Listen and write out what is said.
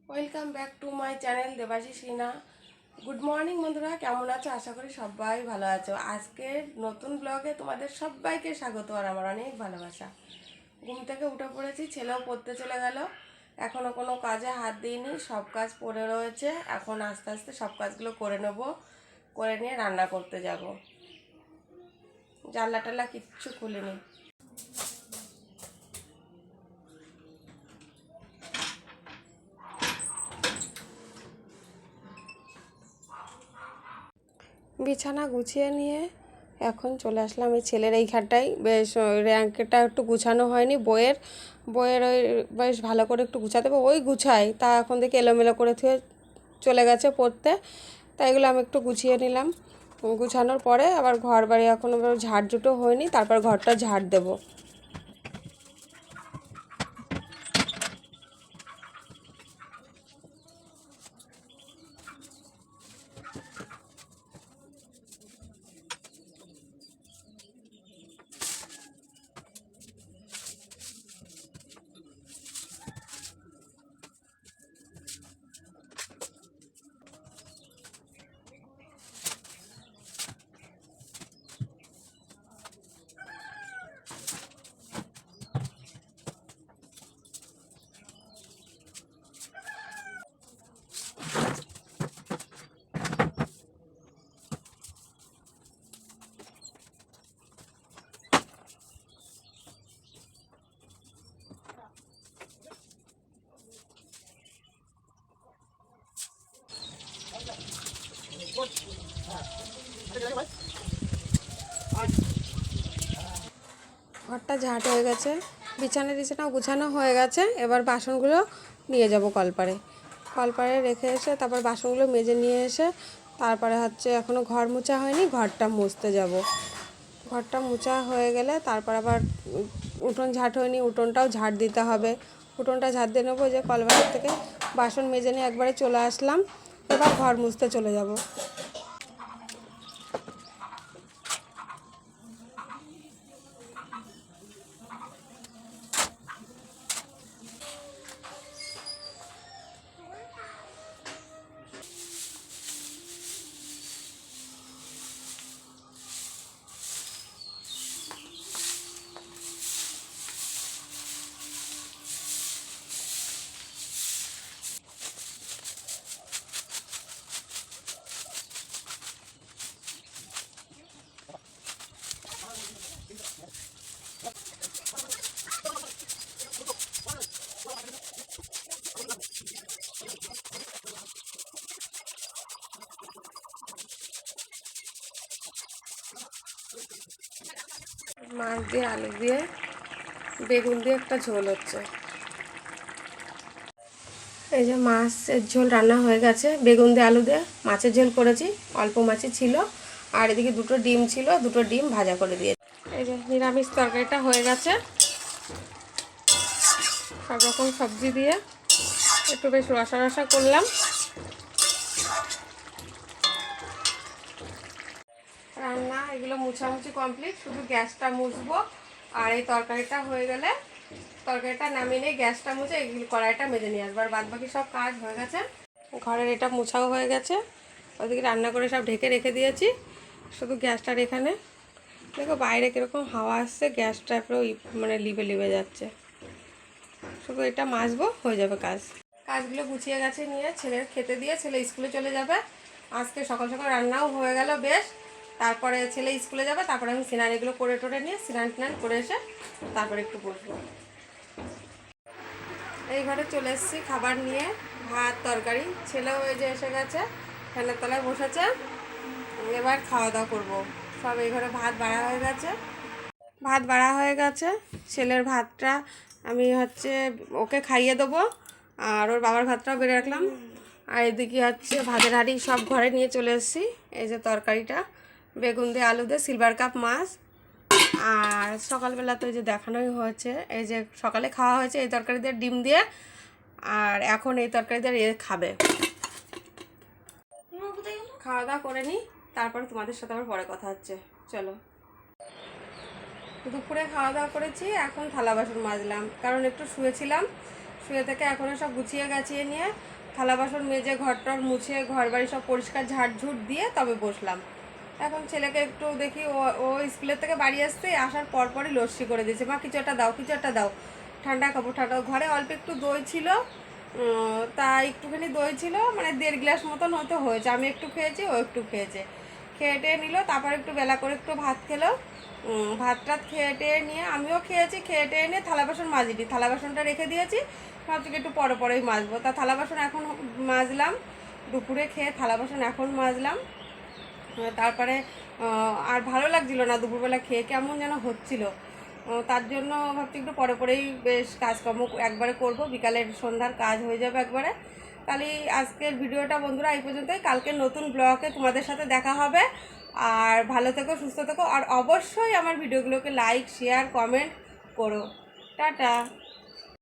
Welcome back to my channel Debashis Rina. Good morning বন্ধুরা, কেমন আছো? আশা করি সবাই ভালো আছো। আজকের নতুন ব্লগে তোমাদের সবাইকে স্বাগত আর আমার অনেক ভালোবাসা। ঘুম থেকে উঠে পড়েছি, ছেলেও পড়তে চলে গেল। এখনও কোনো কাজে হাত দিইনি, সব কাজ পড়ে রয়েছে। এখন আস্তে আস্তে সব কাজগুলো করে নেব, করে নিয়ে রান্না করতে যাব। জানলা টাল্লা কিচ্ছু খুলিনি। বিছানা গুছিয়ে নিয়ে এখন চলে আসলাম এই ছেলের এই ঘাটটাই। বেশ র্যাঙ্কটা একটু গুছানো হয়নি, বইয়ের বইয়ের ওই বেশ ভালো করে একটু গুছাতে হবে। ওই গুছাই তা এখন থেকে এলোমেলো করে থুয়ে চলে গেছে পড়তে, তাই এগুলো আমি একটু গুছিয়ে নিলাম। গুছানোর পরে আবার ঘর বাড়ি এখন আবার ঝাড় ঝুটো হয়নি, তারপর ঘরটা ঝাড় দেবো। ঘরটা ঝাঁট হয়ে গেছে, বিছানাও গুছানো হয়ে গেছে। এবার বাসনগুলো নিয়ে যাব কলপারে। কলপারে রেখে এসে তারপর বাসনগুলো মেজে নিয়ে এসে তারপরে এখনও ঘর মোছা হয়নি, ঘরটা মুছতে যাব। ঘরটা মোছা হয়ে গেলে তারপর আবার উঠোন ঝাঁট হয়নি, উঠোনটাও ঝাঁট দিতে হবে। উঠোনটা ঝাঁট দিয়ে নেবো। যে কলপার থেকে বাসন মেজে নিয়ে একবারে চলে আসলাম, এবার ঘর মুছতে চলে যাব। মাছ দিয়ে আলু দিয়ে বেগুন দিয়ে একটা ঝোল হচ্ছে। এই যে মাছের ঝোল রান্না হয়ে গেছে, বেগুন দিয়ে আলু দিয়ে মাছের ঝোল করেছি। অল্প মাছই ছিল, আর এদিকে দুটো ডিম ছিল, দুটো ডিম ভাজা করে দিয়ে। এই যে নিরামিষ তরকারিটা হয়ে গেছে, সব রকম সবজি দিয়ে একটু বেশ রসা রসা করলাম। রান্না এগুলো মুছামুছি কমপ্লিট, শুধু গ্যাসটা মুছবো। আর এই তরকারিটা হয়ে গেলে তরকারিটা নামিয়ে নিয়ে গ্যাসটা মুছে এগুলো কড়াইটা মেজে নিয়ে আসবো। আর বাদ বাকি সব কাজ হয়ে গেছে, ঘরের এটা মুছাও হয়ে গেছে। ওদিকে রান্না করে সব ঢেকে রেখে দিয়েছি, শুধু গ্যাসটার এখানে। দেখো বাইরে কীরকম হাওয়া আসছে, গ্যাসটা পুরো মানে লিবে লিবে যাচ্ছে। শুধু এটা মাজবো, হয়ে যাবে কাজ। কাজগুলো গুছিয়ে গেছে নিয়ে ছেলের খেতে দিয়ে ছেলে স্কুলে চলে যাবে। আজকে সকাল সকাল রান্নাও হয়ে গেল বেশ। তারপরে ছেলে স্কুলে যাবে, তারপরে আমি সিনারিগুলো করে টোরে নিয়ে স্নান টান করে এসে তারপরে একটু বসবো। এই ঘরে চলে এসেছি খাবার নিয়ে, ভাত তরকারি। ছেলেও ওই যে এসে গেছে, ফ্যানের তলায় বসেছে। এবার খাওয়া দাওয়া করবো। সব এই ঘরে ভাত বাড়া হয়ে গেছে, ছেলের ভাতটা আমি ওকে খাইয়ে দেবো, আর ওর বাবার ভাতটাও বেড়ে রাখলাম। আর এদিকে ভাতের হাঁড়ি সব ঘরে নিয়ে চলে এসেছি। এই যে তরকারিটা বেগুন দিয়ে আলু দিয়ে সিলভার কাপ মাছ। আর সকালবেলা তো এই যে দেখানোই হয়েছে, এই যে সকালে খাওয়া হয়েছে এই তরকারি দিয়ে ডিম দিয়ে, আর এখন এই তরকারি দিয়ে খাবে। খাওয়া দাওয়া করে নিই, তারপরে তোমাদের সাথে আবার পরে কথা হচ্ছে। চলো। দুপুরে খাওয়া দাওয়া করেছি, এখন থালা বাসন মাজলাম, কারণ একটু শুয়েছিলাম। শুয়ে থেকে এখনও সব গুছিয়ে গাছিয়ে নিয়ে থালা বাসন মেজে ঘরটর মুছে ঘর বাড়ি সব পরিষ্কার ঝাড়ঝুট দিয়ে তবে বসলাম। এখন ছেলেকে একটু দেখি, ও ও স্কুলের থেকে বাড়ি আসতে আসার পরপরই লস্যি করে দিয়েছে, মা কিছু একটা দাও, কিছু একটা দাও, ঠান্ডা খাবো ঠান্ডা। ঘরে অল্প একটু দই ছিল, তা একটুখানি দই ছিল, মানে 1.5 গ্লাস মতন হয়তো হয়েছে। আমি একটু খেয়েছি, ও একটু খেয়েছে। খেয়ে টেয়ে নিল, তারপর একটু বেলা করে একটু ভাত খেলো। ভাত টাত খেয়ে টেয়ে নিয়ে আমিও খেয়েছি। খেয়ে টেয়ে নিয়ে থালা বাসন মাজিনি, থালা বাসনটা রেখে দিয়েছি, ভাবছি একটু পরে পরেই মাজবো। তা থালা বাসন এখন মাজলাম, দুপুরে খেয়ে থালা বাসন এখন মাজলাম। তারপরে আর ভালো লাগছিল না, দুপুরবেলা খেয়ে কেমন যেন হচ্ছিল। তার জন্য ভাবছি একটু পরে পরেই বেশ কাজকর্ম একবারে করব, বিকালের সন্ধ্যার কাজ হয়ে যাবে একবারে। তাহলে আজকের ভিডিওটা বন্ধুরা এই পর্যন্তই। কালকে নতুন ব্লগে তোমাদের সাথে দেখা হবে। আর ভালো থেকো, সুস্থ থেকো, আর অবশ্যই আমার ভিডিওগুলোকে লাইক শেয়ার কমেন্ট করো। টাটা।